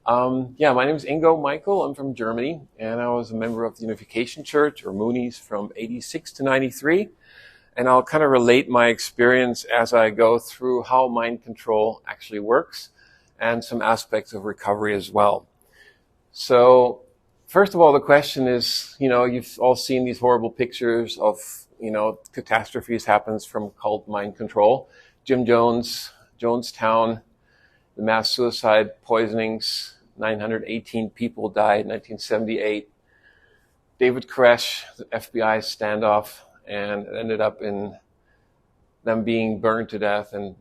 Yeah, my name is Ingo Michael. I'm from Germany, and I was a member of the Unification Church, or Moonies, from 86 to 93. And I'll kind of relate my experience as I go through how mind control actually works and some aspects of recovery as well. So, first of all, the question is, you've all seen these horrible pictures of, catastrophes happens from cult mind control. Jim Jones, Jonestown, the mass suicide poisonings, 918 people died in 1978. David Koresh, the FBI standoff, and it ended up in them being burned to death and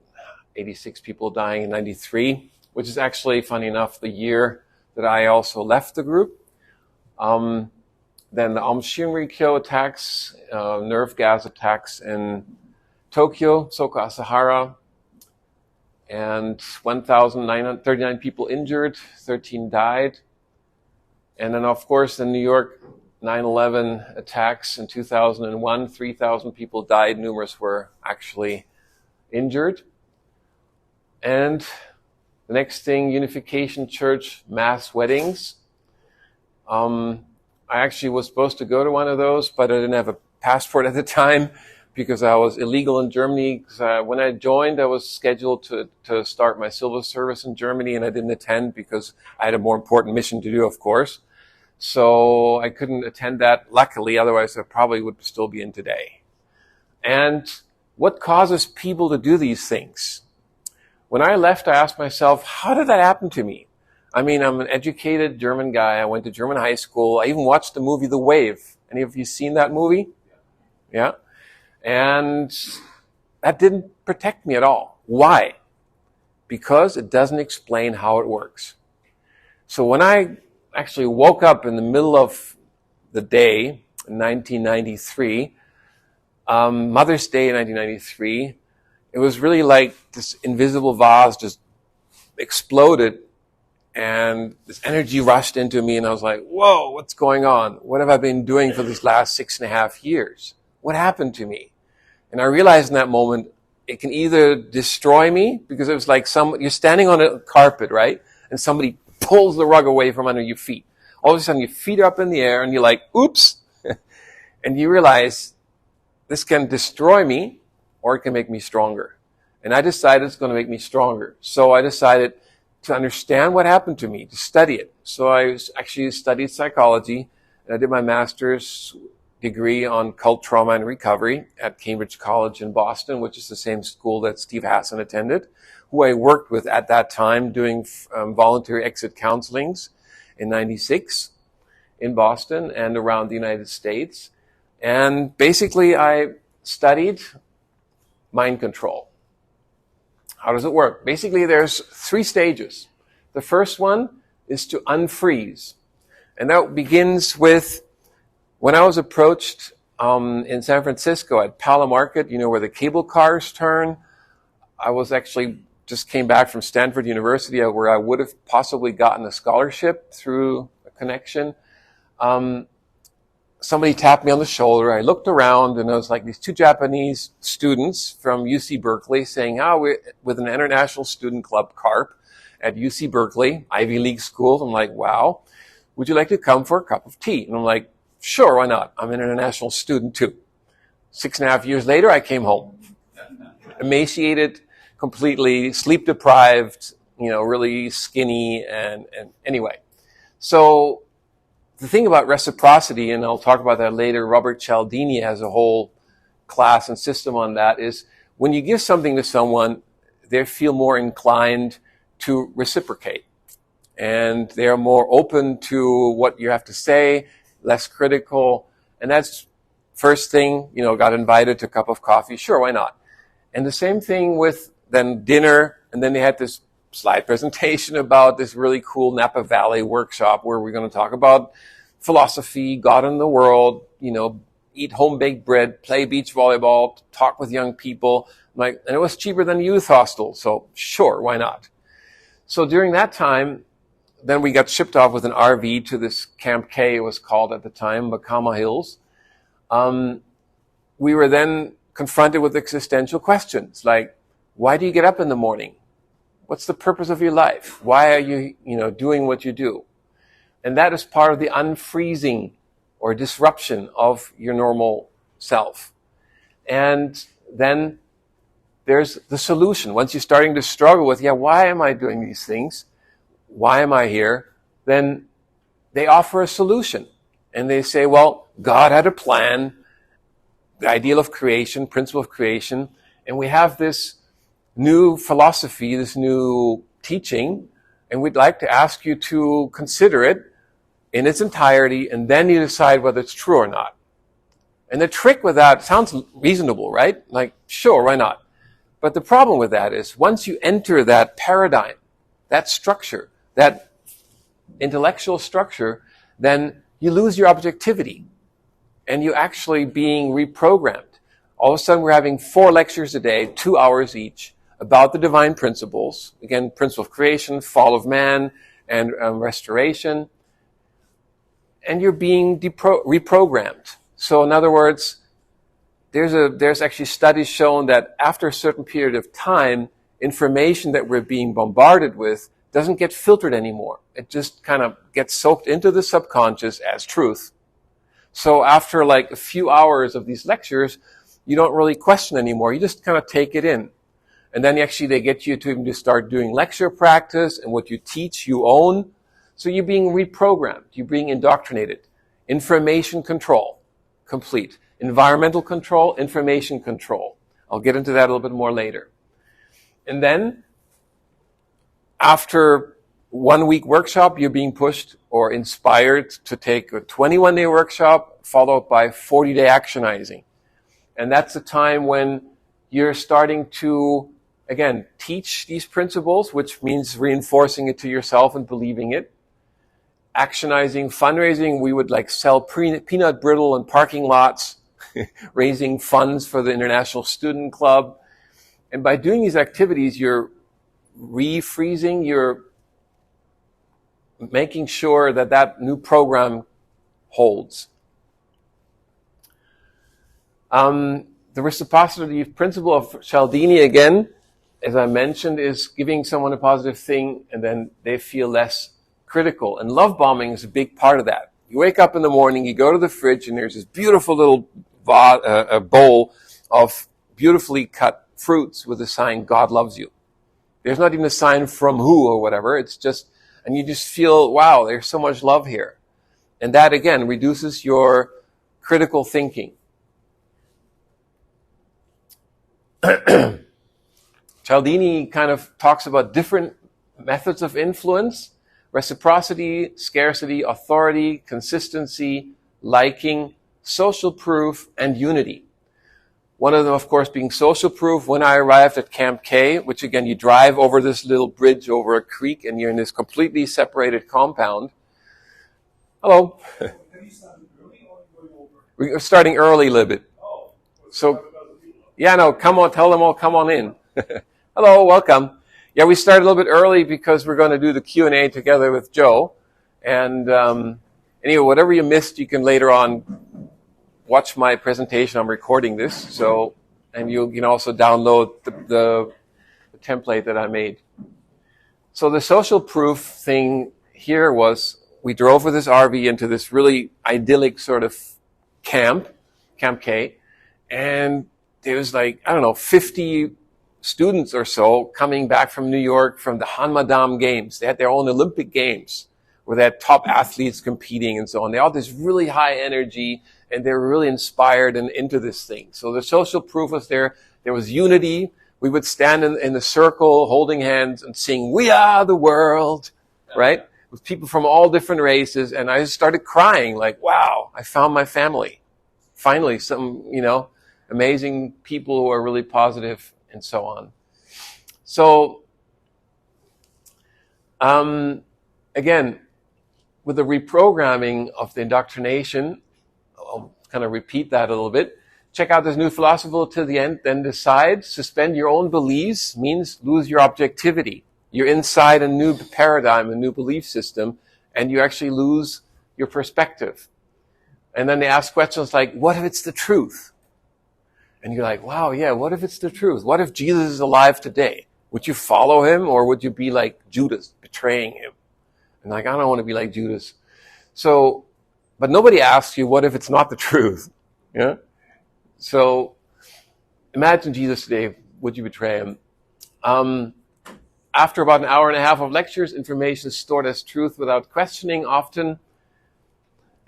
86 people dying in 93, which is actually, funny enough, the year that I also left the group. Then the Aum Shinrikyo attacks, nerve gas attacks in Tokyo, Soko Asahara, and 1,939 people injured, 13 died. And then, of course, in New York, 9/11 attacks in 2001, 3,000 people died, numerous were actually injured. And the next thing, Unification Church mass weddings. I actually was supposed to go to one of those, but I didn't have a passport at the time because I was illegal in Germany. When I joined, I was scheduled to start my civil service in Germany, and I didn't attend because I had a more important mission to do, of course. So I couldn't attend that, luckily, otherwise I probably would still be in today. And what causes people to do these things? When I left, I asked myself, how did that happen to me? I mean, I'm an educated German guy. I went to German high school. I even watched the movie The Wave. Any of you seen that movie? Yeah. And that didn't protect me at all. Why? Because it doesn't explain how it works. So when I actually woke up in the middle of the day in 1993, Mother's Day in 1993, it was really like this invisible vase just exploded and this energy rushed into me and I was like, whoa, what's going on? What have I been doing for these last 6.5 years? What happened to me? And I realized in that moment, it can either destroy me because it was like you're standing on a carpet, right? And somebody pulls the rug away from under your feet. All of a sudden your feet are up in the air and you're like, oops. And you realize this can destroy me or it can make me stronger. And I decided it's going to make me stronger. So I decided to understand what happened to me, to study it. So I actually studied psychology and I did my master's degree on cult trauma and recovery at Cambridge College in Boston, which is the same school that Steve Hassan attended, who I worked with at that time doing voluntary exit counselings in 96 in Boston and around the United States. And basically I studied mind control. How does it work? Basically there's 3 stages. The first one is to unfreeze. And that begins with when I was approached in San Francisco at Palo Market, where the cable cars turn. I was actually just came back from Stanford University where I would have possibly gotten a scholarship through a connection. Somebody tapped me on the shoulder. I looked around and it was like these 2 Japanese students from UC Berkeley saying, we're with an international student club, CARP, at UC Berkeley, Ivy League school. I'm like, wow, would you like to come for a cup of tea? And I'm like, sure, why not? I'm an international student too. 6.5 years later, I came home. Emaciated, completely sleep deprived, really skinny and anyway. So the thing about reciprocity, and I'll talk about that later, Robert Cialdini has a whole class and system on that, is when you give something to someone, they feel more inclined to reciprocate. And they're more open to what you have to say, less critical. And that's first thing, got invited to a cup of coffee. Sure, why not? And the same thing with then dinner. And then they had this slide presentation about this really cool Napa Valley workshop where we're going to talk about philosophy, God in the world, eat home-baked bread, play beach volleyball, talk with young people. And it was cheaper than a youth hostel. So sure, why not? So during that time, then we got shipped off with an RV to this Camp K, it was called at the time, Bakama Hills. We were then confronted with existential questions like, why do you get up in the morning? What's the purpose of your life? Why are you, doing what you do? And that is part of the unfreezing or disruption of your normal self. And then there's the solution. Once you're starting to struggle with, why am I doing these things? Why am I here? Then they offer a solution. And they say, well, God had a plan, the ideal of creation, principle of creation, and we have this new philosophy, this new teaching, and we'd like to ask you to consider it in its entirety, and then you decide whether it's true or not. And the trick with that sounds reasonable, right? Like, sure, why not? But the problem with that is once you enter that paradigm, that structure, that intellectual structure, then you lose your objectivity and you're actually being reprogrammed. All of a sudden we're having 4 lectures a day, 2 hours each, about the divine principles. Again, principle of creation, fall of man, and restoration. And you're being reprogrammed. So in other words, there's actually studies shown that after a certain period of time, information that we're being bombarded with doesn't get filtered anymore. It just kind of gets soaked into the subconscious as truth. So after like a few hours of these lectures, you don't really question anymore. You just kind of take it in. And then actually they get you to even just start doing lecture practice, and what you teach, you own. So you're being reprogrammed. You're being indoctrinated. Information control, complete. Environmental control, information control. I'll get into that a little bit more later. And then after 1 week workshop, you're being pushed or inspired to take a 21-day workshop followed by 40-day actionizing. And that's the time when you're starting to, again, teach these principles, which means reinforcing it to yourself and believing it. Actionizing, fundraising, we would like sell peanut brittle in parking lots, raising funds for the International Student Club. And by doing these activities, you're refreezing, you're making sure that that new program holds. The reciprocity principle of Cialdini, again, as I mentioned, is giving someone a positive thing and then they feel less critical. And love bombing is a big part of that. You wake up in the morning, you go to the fridge, and there's this beautiful little bowl of beautifully cut fruits with the sign, God loves you. There's not even a sign from who or whatever. It's just, and you just feel, wow, there's so much love here. And that, again, reduces your critical thinking. Cialdini kind of talks about different methods of influence: reciprocity, scarcity, authority, consistency, liking, social proof, and unity. One of them, of course, being social proof. When I arrived at Camp K, which again, you drive over this little bridge over a creek and you're in this completely separated compound. Hello. Have you started early or going over? We're starting early a little bit. Oh. So, yeah, no, come on, tell them all, come on in. Hello, welcome. Yeah, we started a little bit early because we're going to do the Q&A together with Joe. And anyway, whatever you missed, you can later on watch my presentation. I'm recording this, so, and you can also download the template that I made. So the social proof thing here was, we drove with this RV into this really idyllic sort of Camp K, and there was like, 50 students or so coming back from New York from the Hanmadam Games. They had their own Olympic Games where they had top athletes competing and so on. They all had this really high energy, and they were really inspired and into this thing. So the social proof was there. There was unity. We would stand in the circle holding hands and sing, "We are the world," right? With people from all different races. And I just started crying like, wow, I found my family. Finally, some, amazing people who are really positive and so on. So, again, with the reprogramming of the indoctrination, I'll kind of repeat that a little bit. Check out this new philosophy till the end, then decide. Suspend your own beliefs means lose your objectivity. You're inside a new paradigm, a new belief system, and you actually lose your perspective. And then they ask questions like, what if it's the truth? And you're like, wow, yeah, what if it's the truth? What if Jesus is alive today? Would you follow him, or would you be like Judas, betraying him? And like, I don't want to be like Judas. So, but nobody asks you, what if it's not the truth? Yeah. So, imagine Jesus today. Would you betray him? After about an hour and a half of lectures, information is stored as truth without questioning often.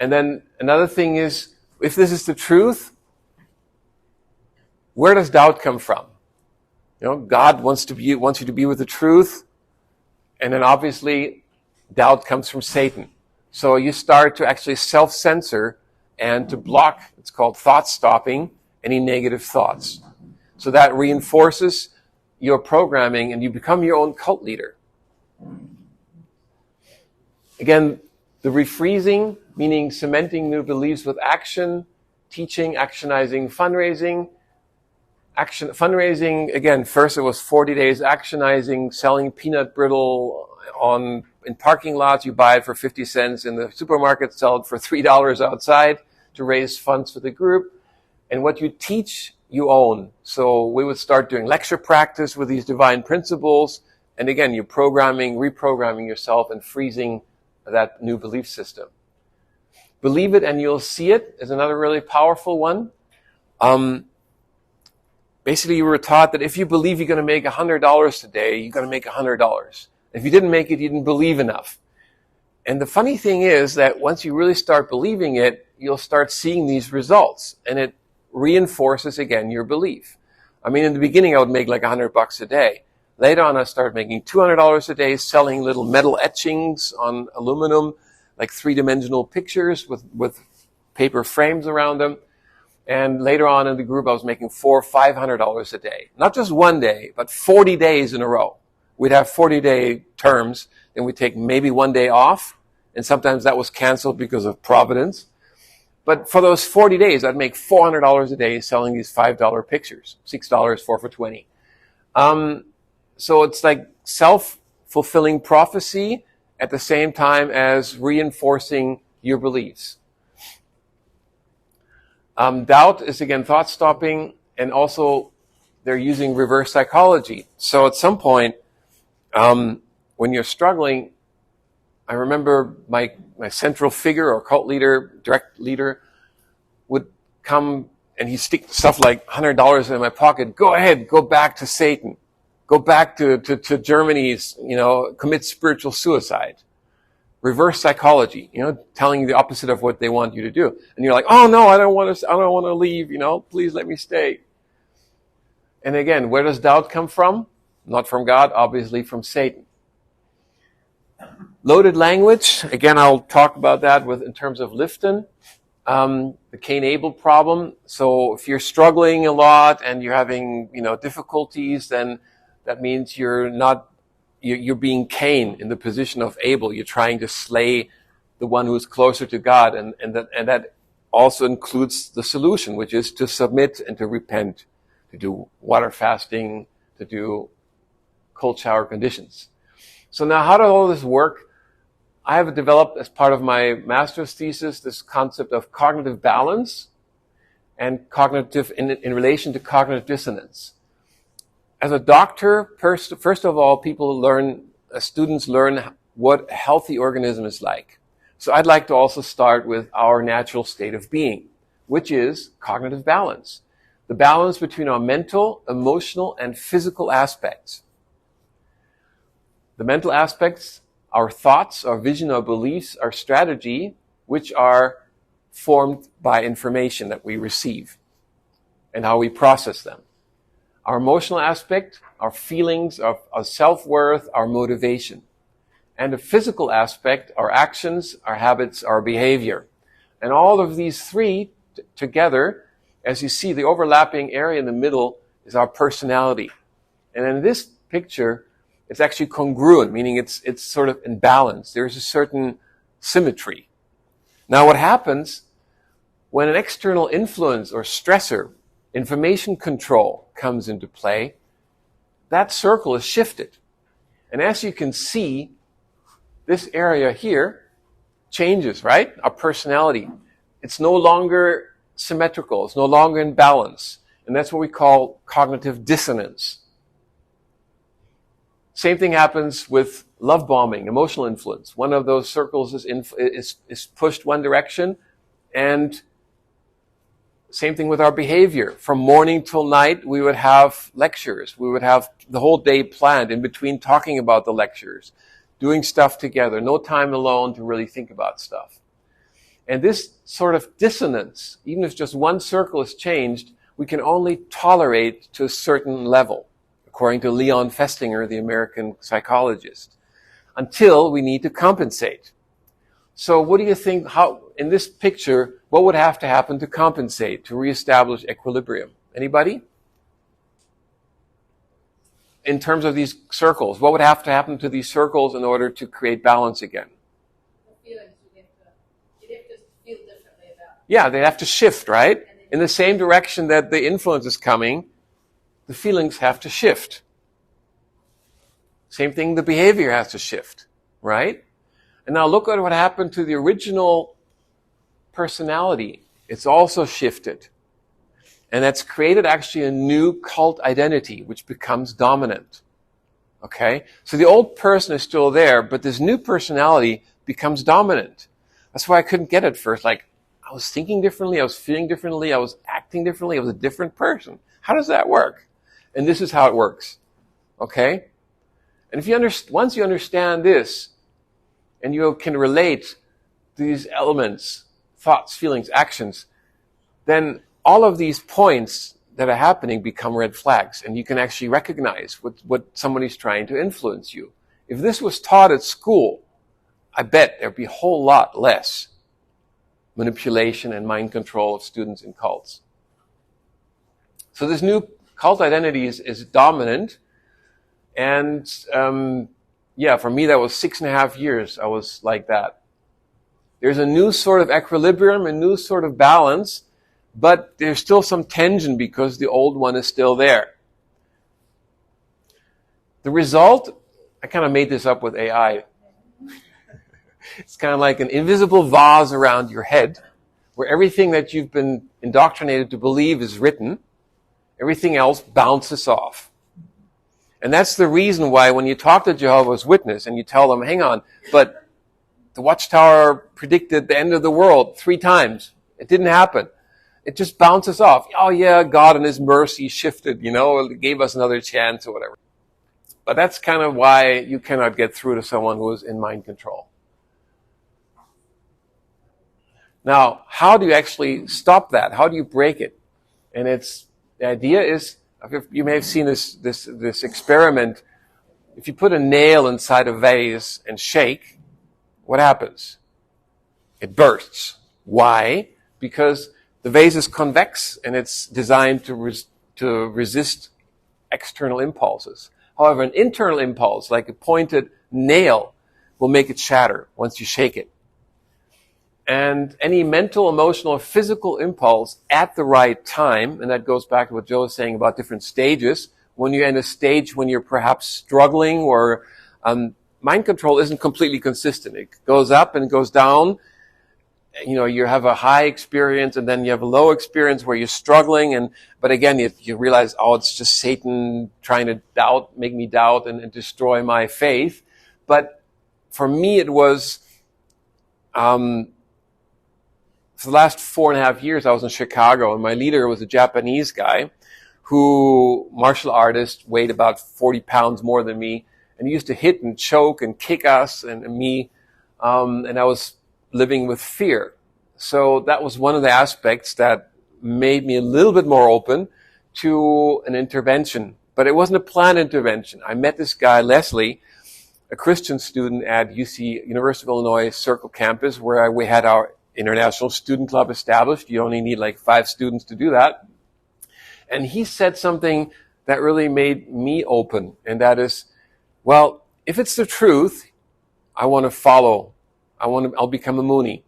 And then another thing is, if this is the truth, where does doubt come from? God wants you to be with the truth, and then obviously doubt comes from Satan. So you start to actually self-censor and to block, it's called thought stopping, any negative thoughts. So that reinforces your programming, and you become your own cult leader. Again, the refreezing, meaning cementing new beliefs with action, teaching, actionizing, fundraising. Fundraising, again, first it was 40 days actionizing, selling peanut brittle in parking lots. You buy it for 50 cents in the supermarket, sell it for $3 outside to raise funds for the group. And what you teach, you own. So we would start doing lecture practice with these divine principles. And again, you're reprogramming yourself and freezing that new belief system. Believe it and you'll see it is another really powerful one. Basically, you were taught that if you believe you're going to make $100 today, you're going to make $100. If you didn't make it, you didn't believe enough. And the funny thing is that once you really start believing it, you'll start seeing these results. And it reinforces, again, your belief. I mean, in the beginning, I would make like $100 a day. Later on, I started making $200 a day, selling little metal etchings on aluminum, like three-dimensional pictures with paper frames around them. And later on in the group, I was making $400 or $500 a day. Not just one day, but 40 days in a row. We'd have 40-day terms, and we'd take maybe one day off, and sometimes that was canceled because of Providence. But for those 40 days, I'd make $400 a day selling these $5 pictures. $6, 4 for 20. So it's like self-fulfilling prophecy at the same time as reinforcing your beliefs. Doubt is, again, thought stopping, and also they're using reverse psychology. So at some point, when you're struggling, I remember my central figure or cult leader, direct leader, would come and he'd stick stuff like $100 in my pocket. Go ahead, go back to Satan. Go back to Germany's, commit spiritual suicide. Reverse psychology, telling you the opposite of what they want you to do. And you're like, oh no, I don't want to leave, please let me stay. And again, where does doubt come from? Not from God, obviously from Satan. Loaded language, again, I'll talk about that in terms of Lifton. The Cain-Abel problem. So if you're struggling a lot and you're having, difficulties, then that means you're being Cain in the position of Abel. You're trying to slay the one who is closer to God. And that also includes the solution, which is to submit and to repent, to do water fasting, to do cold shower conditions. So now how does all this work? I have developed, as part of my master's thesis, this concept of cognitive balance and cognitive in relation to cognitive dissonance. As a doctor, first of all, students learn what a healthy organism is like. So I'd like to also start with our natural state of being, which is cognitive balance. The balance between our mental, emotional, and physical aspects. The mental aspects, our thoughts, our vision, our beliefs, our strategy, which are formed by information that we receive and how we process them. Our emotional aspect, our feelings of self-worth, our motivation. And the physical aspect, our actions, our habits, our behavior. And all of these three together, as you see, the overlapping area in the middle is our personality. And in this picture, it's actually congruent, meaning it's sort of in balance. There's a certain symmetry. Now what happens when an external influence or stressor, information control, comes into play, that circle is shifted. And as you can see, this area here changes, right? Our personality. It's no longer symmetrical. It's no longer in balance. And that's what we call cognitive dissonance. Same thing happens with love bombing, emotional influence. One of those circles is pushed one direction, and same thing with our behavior. From morning till night, we would have lectures. We would have the whole day planned in between talking about the lectures, doing stuff together, no time alone to really think about stuff. And this sort of dissonance, even if just one circle is changed, we can only tolerate to a certain level, according to Leon Festinger, the American psychologist, until we need to compensate. So what do you think, how, in this picture, what would have to happen to compensate, to reestablish equilibrium? Anybody? In terms of these circles, what would have to happen to these circles in order to create balance again? The feelings you'd have to feel differently about. Yeah, they have to shift, right? In the same direction that the influence is coming, the feelings have to shift. Same thing, the behavior has to shift, right? And now look at what happened to the original personality. It's also shifted. And that's created actually a new cult identity, which becomes dominant. Okay? So the old person is still there, but this new personality becomes dominant. That's why I couldn't get it first. Like, I was thinking differently, I was feeling differently, I was acting differently, I was a different person. How does that work? And this is how it works. Okay? And if you once you understand this, and you can relate to these elements, thoughts, feelings, actions, then all of these points that are happening become red flags, and you can actually recognize what somebody's trying to influence you. If this was taught at school, I bet there'd be a whole lot less manipulation and mind control of students in cults. So this new cult identity is dominant, and for me that was 6.5 years I was like that. There's a new sort of equilibrium, a new sort of balance, but there's still some tension because the old one is still there. The result, I kind of made this up with AI. It's kind of like an invisible vase around your head where everything that you've been indoctrinated to believe is written. Everything else bounces off. And that's the reason why when you talk to Jehovah's Witness and you tell them, hang on, but the Watchtower predicted the end of the world 3 times. It didn't happen. It just bounces off. Oh yeah, God in His mercy shifted, gave us another chance or whatever. But that's kind of why you cannot get through to someone who is in mind control. Now, how do you actually stop that? How do you break it? And the idea is, you may have seen this experiment. If you put a nail inside a vase and shake, what happens? It bursts. Why? Because the vase is convex and it's designed to resist external impulses. However, an internal impulse, like a pointed nail, will make it shatter once you shake it. And any mental, emotional, or physical impulse at the right time, and that goes back to what Joe was saying about different stages, when you're in a stage when you're perhaps struggling or mind control isn't completely consistent. It goes up and it goes down. You have a high experience and then you have a low experience where you're struggling, but again, you realize, it's just Satan trying to make me doubt and destroy my faith. But for me, it was, for the last 4.5 years, I was in Chicago, and my leader was a Japanese guy who, martial artist, weighed about 40 pounds more than me, and he used to hit and choke and kick us and me, and I was living with fear. So that was one of the aspects that made me a little bit more open to an intervention. But it wasn't a planned intervention. I met this guy, Leslie, a Christian student at University of Illinois Circle campus, where we had our International Student Club established. You only need like 5 students to do that. And he said something that really made me open, and that is, well, if it's the truth, I want to follow. I'll become a Moonie.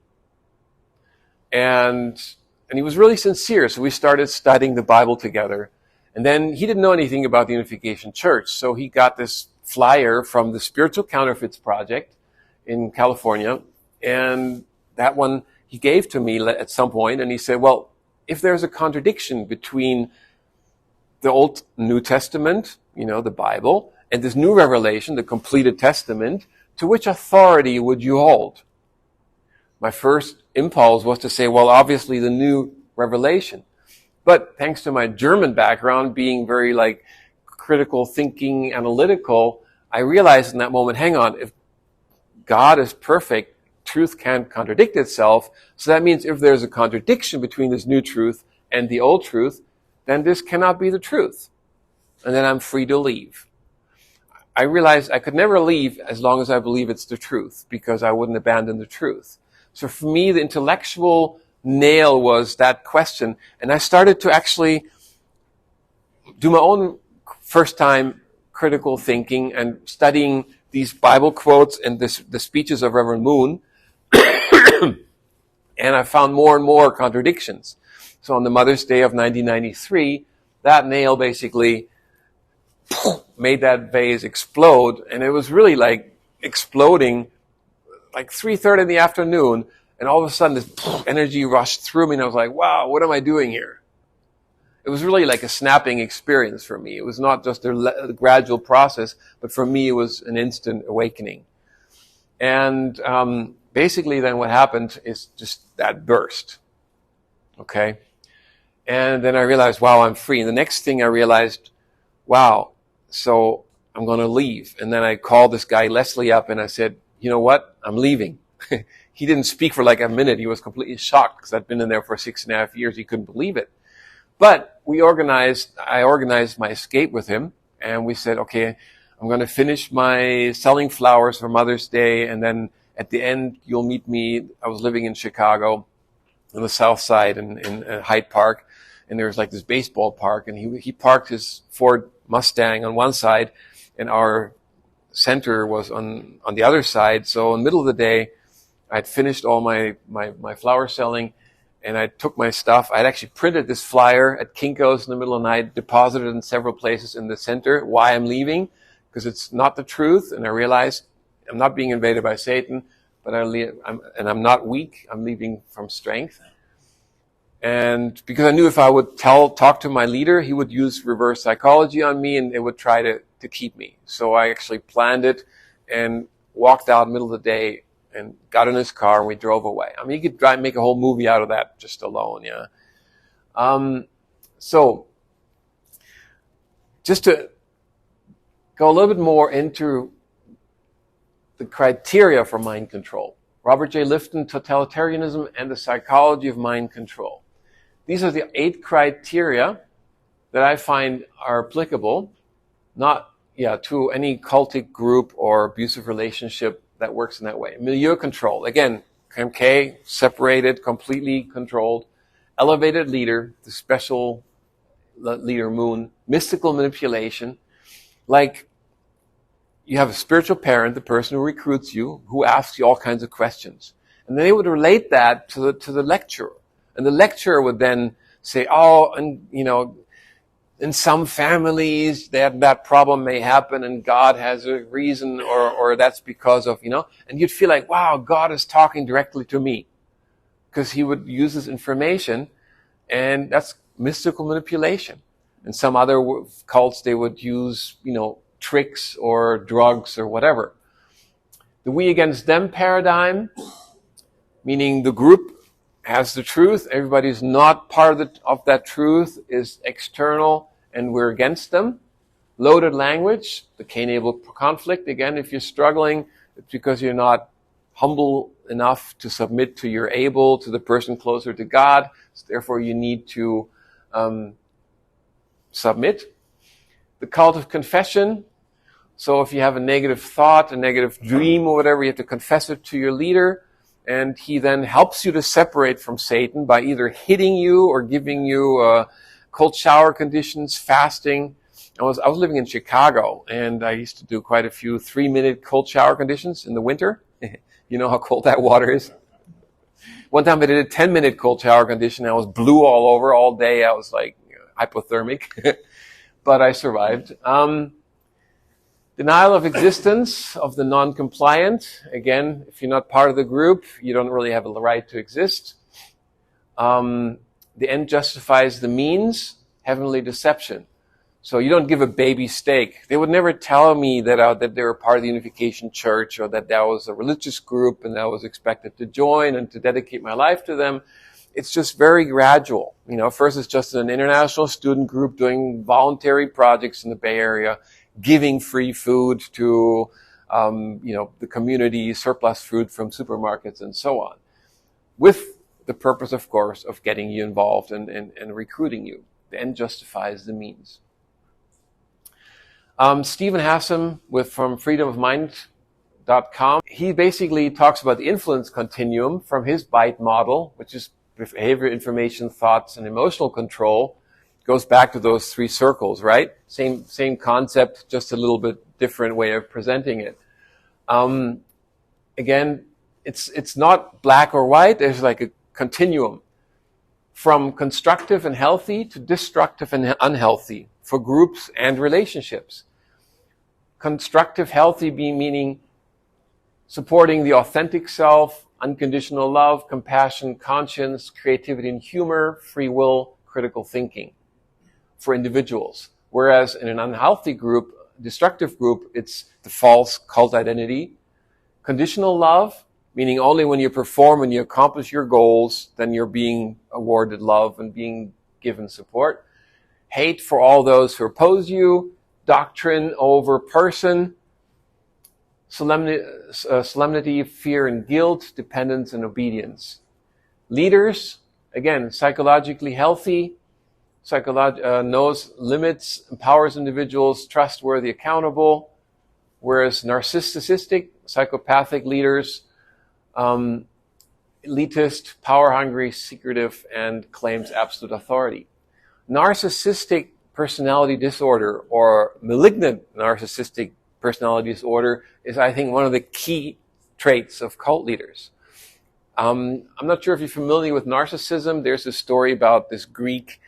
And he was really sincere, so we started studying the Bible together. And then he didn't know anything about the Unification Church, so he got this flyer from the Spiritual Counterfeits Project in California, and that one he gave to me at some point, and he said, well, if there's a contradiction between the Old New Testament, the Bible, and this new revelation, the completed testament, to which authority would you hold? My first impulse was to say, well, obviously the new revelation. But thanks to my German background, being very like critical thinking, analytical, I realized in that moment, hang on, if God is perfect, truth can't contradict itself. So that means if there's a contradiction between this new truth and the old truth, then this cannot be the truth. And then I'm free to leave. I realized I could never leave as long as I believe it's the truth, because I wouldn't abandon the truth. So for me, the intellectual nail was that question. And I started to actually do my own first time critical thinking and studying these Bible quotes and the speeches of Reverend Moon. And I found more and more contradictions. So on the Mother's Day of 1993, that nail basically made that vase explode. And it was really like exploding like 3:30 in the afternoon. And all of a sudden this energy rushed through me and I was like, wow, what am I doing here? It was really like a snapping experience for me. It was not just a gradual process, but for me it was an instant awakening. And basically then what happened is just that burst. Okay? And then I realized, wow, I'm free. And the next thing I realized, wow, so I'm going to leave. And then I called this guy Leslie up and I said, you know what? I'm leaving. He didn't speak for like a minute. He was completely shocked because I'd been in there for 6.5 years. He couldn't believe it. But I organized my escape with him, and we said, okay, I'm going to finish my selling flowers for Mother's Day, and then at the end, you'll meet me. I was living in Chicago on the south side in Hyde Park, and there was like this baseball park, and he parked his Ford Mustang on one side, and our center was on the other side. So in the middle of the day, I'd finished all my flower selling, and I took my stuff. I'd actually printed this flyer at Kinko's in the middle of the night, deposited it in several places in the center, why I'm leaving, because it's not the truth. And I realized I'm not being invaded by Satan, but I'm not weak. I'm leaving from strength. And because I knew if I would talk to my leader, he would use reverse psychology on me and it would try to keep me. So I actually planned it and walked out in the middle of the day and got in his car and we drove away. I mean, you could make a whole movie out of that just alone, yeah. So just to go a little bit more into the criteria for mind control. Robert J. Lifton, Totalitarianism and the Psychology of Mind Control. These are the 8 criteria that I find are applicable, to any cultic group or abusive relationship that works in that way. Milieu control. Again, MK, separated, completely controlled. Elevated leader, the special leader Moon. Mystical manipulation. Like, you have a spiritual parent, the person who recruits you, who asks you all kinds of questions. And then they would relate that to the lecturer. And the lecturer would then say, in some families that problem may happen and God has a reason or that's because of, and you'd feel like, wow, God is talking directly to me. Because he would use this information, and that's mystical manipulation. And some other cults, they would use, tricks or drugs or whatever. The we against them paradigm, meaning the group has the truth, everybody's not part of that truth, is external, and we're against them. Loaded language, the Cain-Abel conflict. Again, if you're struggling, it's because you're not humble enough to submit to your Abel, to the person closer to God. So therefore, you need to submit. The cult of confession. So if you have a negative thought, a negative dream or whatever, you have to confess it to your leader. And he then helps you to separate from Satan by either hitting you or giving you cold shower conditions, fasting. I was living in Chicago, and I used to do quite a few 3-minute cold shower conditions in the winter. You know how cold that water is. One time I did a 10-minute cold shower condition. I was blue all over all day. I was like hypothermic, but I survived. Denial of existence of the non-compliant. Again, if you're not part of the group, you don't really have the right to exist. The end justifies the means. Heavenly deception. So you don't give a baby steak. They would never tell me that they were part of the Unification Church, or that was a religious group and that I was expected to join and to dedicate my life to them. It's just very gradual. First it's just an international student group doing voluntary projects in the Bay Area, giving free food to, the community, surplus food from supermarkets and so on, with the purpose, of course, of getting you involved and recruiting you. The end justifies the means. Stephen Hassan from freedomofmind.com, he basically talks about the influence continuum from his BITE model, which is behavior, information, thoughts, and emotional control. Goes back to those 3 circles, right? Same concept, just a little bit different way of presenting it. Again, it's not black or white. There's like a continuum from constructive and healthy to destructive and unhealthy for groups and relationships. Constructive, healthy meaning supporting the authentic self, unconditional love, compassion, conscience, creativity and humor, free will, critical thinking for individuals. Whereas in an unhealthy group, destructive group, it's the false cult identity. Conditional love, meaning only when you perform and you accomplish your goals, then you're being awarded love and being given support. Hate for all those who oppose you. Doctrine over person. Solemnity, fear and guilt, dependence and obedience. Leaders, again, psychologically healthy, knows limits, empowers individuals, trustworthy, accountable, whereas narcissistic, psychopathic leaders, elitist, power-hungry, secretive, and claims absolute authority. Narcissistic personality disorder or malignant narcissistic personality disorder is, I think, one of the key traits of cult leaders. I'm not sure if you're familiar with narcissism. There's a story about this Greek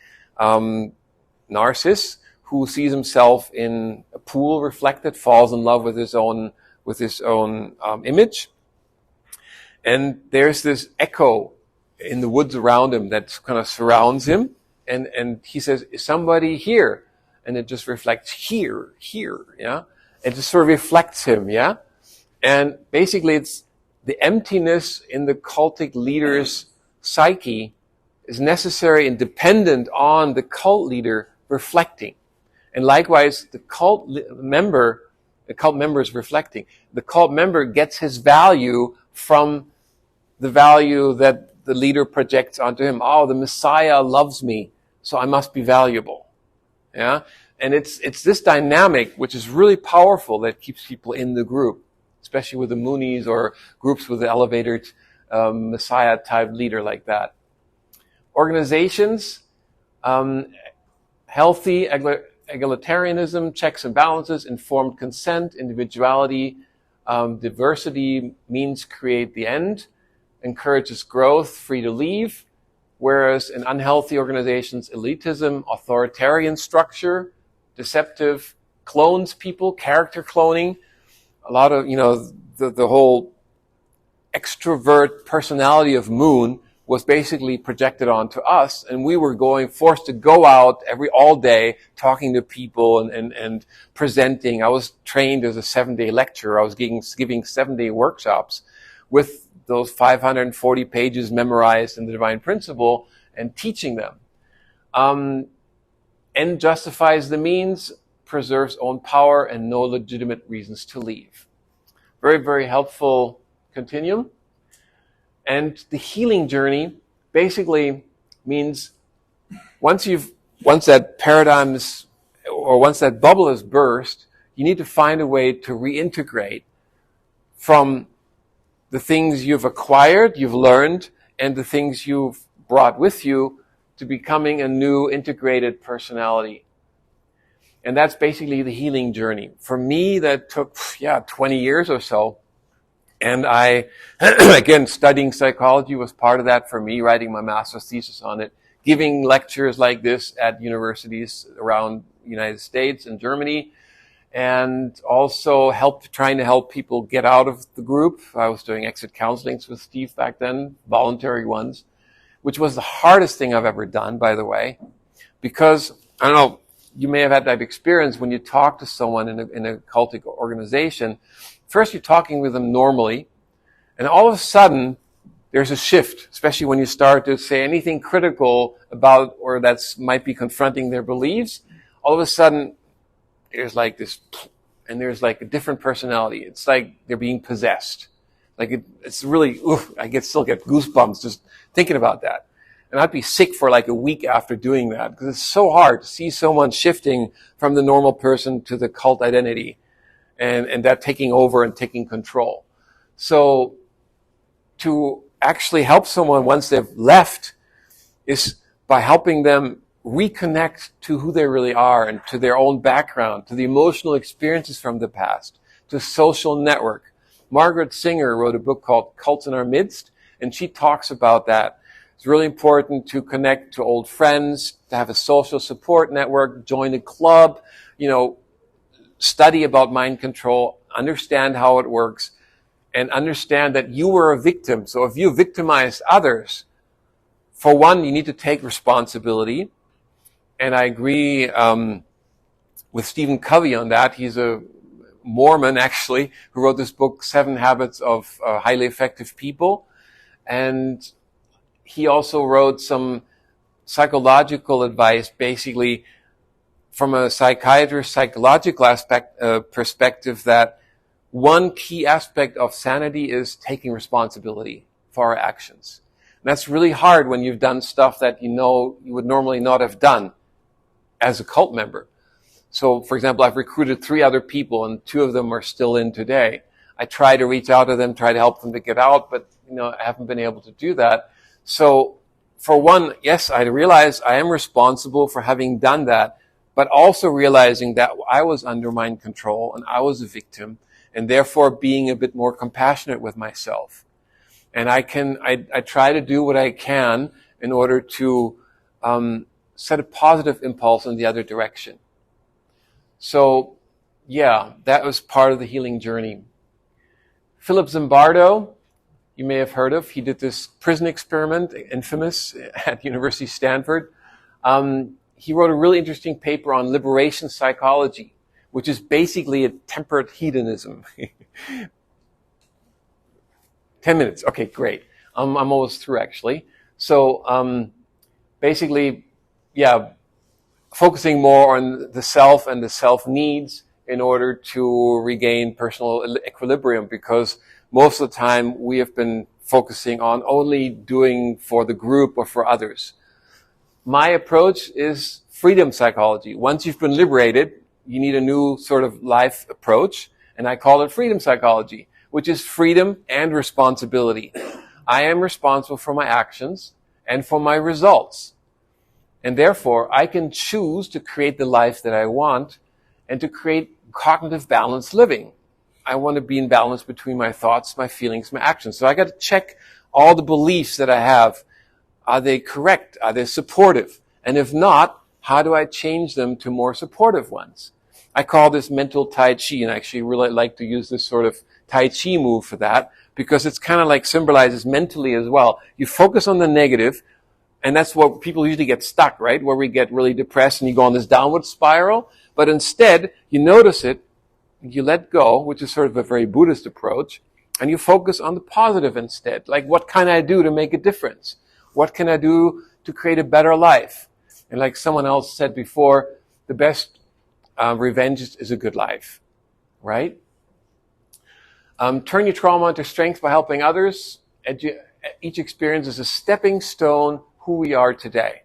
Narcissus who sees himself in a pool reflected, falls in love with his own image. And there's this echo in the woods around him that kind of surrounds him. And he says, is somebody here? And it just reflects here, yeah? It just sort of reflects him, yeah? And basically it's the emptiness in the cultic leader's psyche is necessary and dependent on the cult leader reflecting. And likewise, the cult member is reflecting. The cult member gets his value from the value that the leader projects onto him. Oh, the Messiah loves me, so I must be valuable. Yeah? And it's this dynamic which is really powerful that keeps people in the group, especially with the Moonies or groups with the elevated Messiah type leader like that. Organizations, healthy egalitarianism, checks and balances, informed consent, individuality, diversity means create the end, encourages growth, free to leave, whereas in unhealthy organizations, elitism, authoritarian structure, deceptive, clones people, character cloning, a lot of, the whole extrovert personality of Moon was basically projected onto us, and we were forced to go out all day talking to people and presenting. I was trained as a 7-day lecturer. I was giving 7-day workshops with those 540 pages memorized in the Divine Principle and teaching them. End justifies the means, preserves own power, and no legitimate reasons to leave. Very, very helpful continuum. And the healing journey basically means once that paradigm is, or once that bubble is burst, you need to find a way to reintegrate from the things you've acquired, you've learned, and the things you've brought with you to becoming a new integrated personality. And that's basically the healing journey. For me, that took, 20 years or so. And I, again, studying psychology was part of that for me, writing my master's thesis on it, giving lectures like this at universities around the United States and Germany, and also trying to help people get out of the group. I was doing exit counselings with Steve back then, voluntary ones, which was the hardest thing I've ever done, by the way, because, I don't know, you may have had that experience when you talk to someone in a cultic organization. First, you're talking with them normally, and all of a sudden, there's a shift, especially when you start to say anything critical about or that's might be confronting their beliefs. All of a sudden, there's like this, and there's like a different personality. It's like they're being possessed. Like it's really, still get goosebumps just thinking about that. And I'd be sick for like a week after doing that because it's so hard to see someone shifting from the normal person to the cult identity and that taking over and taking control. So to actually help someone once they've left is by helping them reconnect to who they really are and to their own background, to the emotional experiences from the past, to social network. Margaret Singer wrote a book called Cults in Our Midst, and she talks about that. It's really important to connect to old friends, to have a social support network, join a club, study about mind control, understand how it works, and understand that you were a victim. So if you victimized others, for one, you need to take responsibility. And I agree with Stephen Covey on that. He's a Mormon, actually, who wrote this book, 7 Habits of Highly Effective People. And he also wrote some psychological advice, basically from a psychiatrist, psychological perspective, that one key aspect of sanity is taking responsibility for our actions. And that's really hard when you've done stuff that you would normally not have done as a cult member. So, for example, I've recruited 3 other people, and 2 of them are still in today. I try to reach out to them, try to help them to get out, but I haven't been able to do that. So, for one, yes, I realize I am responsible for having done that, but also realizing that I was under mind control and I was a victim, and therefore being a bit more compassionate with myself. And I try to do what I can in order to set a positive impulse in the other direction. So, yeah, that was part of the healing journey. Philip Zimbardo, you may have heard of. He did this prison experiment, infamous, at University of Stanford. He wrote a really interesting paper on liberation psychology, which is basically a temperate hedonism. 10 minutes. Okay, great. I'm almost through, actually. So, basically, focusing more on the self and the self needs in order to regain personal equilibrium, because most of the time we have been focusing on only doing for the group or for others. My approach is freedom psychology. Once you've been liberated, you need a new sort of life approach, and I call it freedom psychology, which is freedom and responsibility. I am responsible for my actions and for my results. And therefore, I can choose to create the life that I want and to create cognitive balanced living. I want to be in balance between my thoughts, my feelings, my actions. So I got to check all the beliefs that I have. Are they correct? Are they supportive? And if not, how do I change them to more supportive ones? I call this mental Tai Chi, and I actually really like to use this sort of Tai Chi move for that, because it's kind of like symbolizes mentally as well. You focus on the negative, and that's where people usually get stuck, right? Where we get really depressed and you go on this downward spiral. But instead, you notice it, you let go, which is sort of a very Buddhist approach, and you focus on the positive instead. Like, what can I do to make a difference? What can I do to create a better life? And like someone else said before, the best revenge is a good life, right? Turn your trauma into strength by helping others. Each experience is a stepping stone who we are today.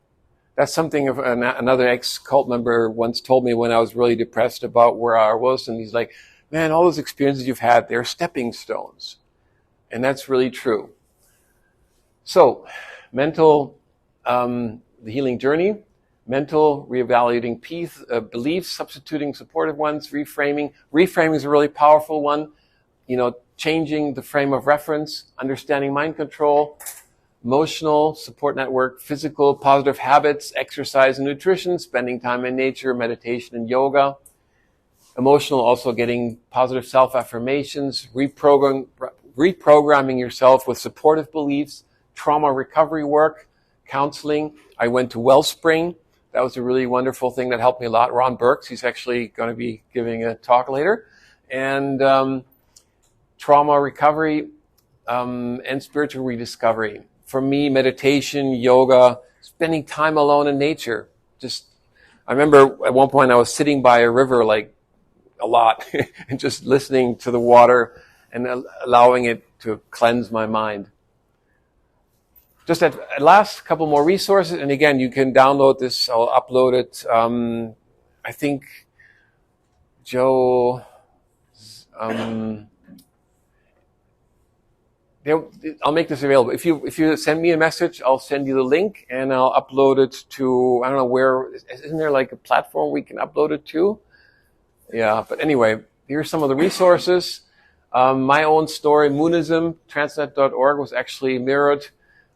That's something of another ex-cult member once told me when I was really depressed about where I was. And he's like, man, all those experiences you've had, they're stepping stones. And that's really true. So, mental, the healing journey, mental, reevaluating beliefs, substituting supportive ones, reframing. Reframing is a really powerful one. Changing the frame of reference, understanding mind control, emotional support network, physical positive habits, exercise and nutrition, spending time in nature, meditation and yoga. Emotional, also getting positive self-affirmations, reprogramming yourself with supportive beliefs, trauma recovery work, counseling. I went to Wellspring. That was a really wonderful thing that helped me a lot. Ron Burks, he's actually going to be giving a talk later. And trauma recovery and spiritual rediscovery. For me, meditation, yoga, spending time alone in nature. I remember at one point I was sitting by a river like a lot and just listening to the water and allowing it to cleanse my mind. Just at last, couple more resources. And again, you can download this. I'll upload it. I think Joe, I'll make this available. If you send me a message, I'll send you the link and I'll upload it to, I don't know where, isn't there like a platform we can upload it to? Yeah, but anyway, here's some of the resources. My own story, Moonism, transnet.org was actually mirrored.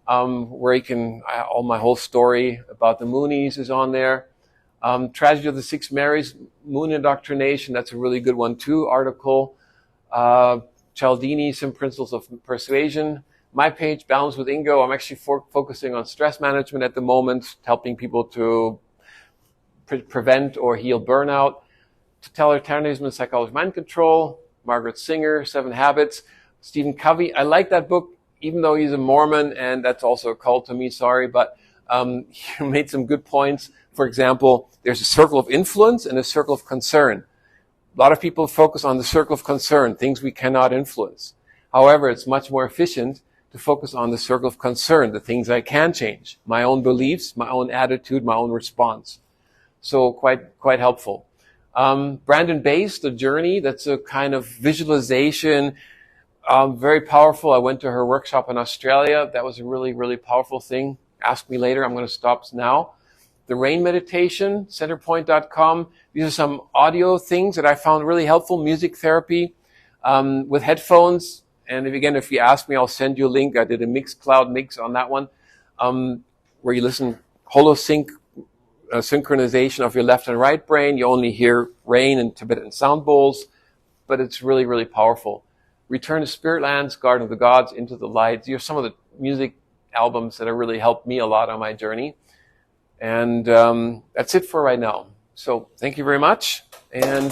Where you can, all my whole story about the Moonies is on there. Tragedy of the Six Marys, Moon Indoctrination, that's a really good one too, article. Cialdini, Some Principles of Persuasion. My page, Balance with Ingo, I'm actually focusing on stress management at the moment, helping people to prevent or heal burnout. Totalitarianism and Psychology of Mind Control, Margaret Singer, 7 Habits. Stephen Covey, I like that book, even though he's a Mormon, and that's also a cult to me, sorry, but he made some good points. For example, there's a circle of influence and a circle of concern. A lot of people focus on the circle of concern, things we cannot influence. However, it's much more efficient to focus on the circle of concern, the things I can change, my own beliefs, my own attitude, my own response. So quite helpful. Brandon Bass, The Journey, that's a kind of visualization, very powerful. I went to her workshop in Australia. That was a really, really powerful thing. Ask me later. I'm going to stop now. The Rain Meditation, centerpoint.com. These are some audio things that I found really helpful. Music therapy with headphones. And if you ask me, I'll send you a link. I did a Mixcloud mix on that one, where you listen holosync synchronization of your left and right brain. You only hear rain and Tibetan sound bowls, but it's really, really powerful. Return to Spirit Lands, Garden of the Gods, Into the Light. These are some of the music albums that have really helped me a lot on my journey. And that's it for right now. So thank you very much. And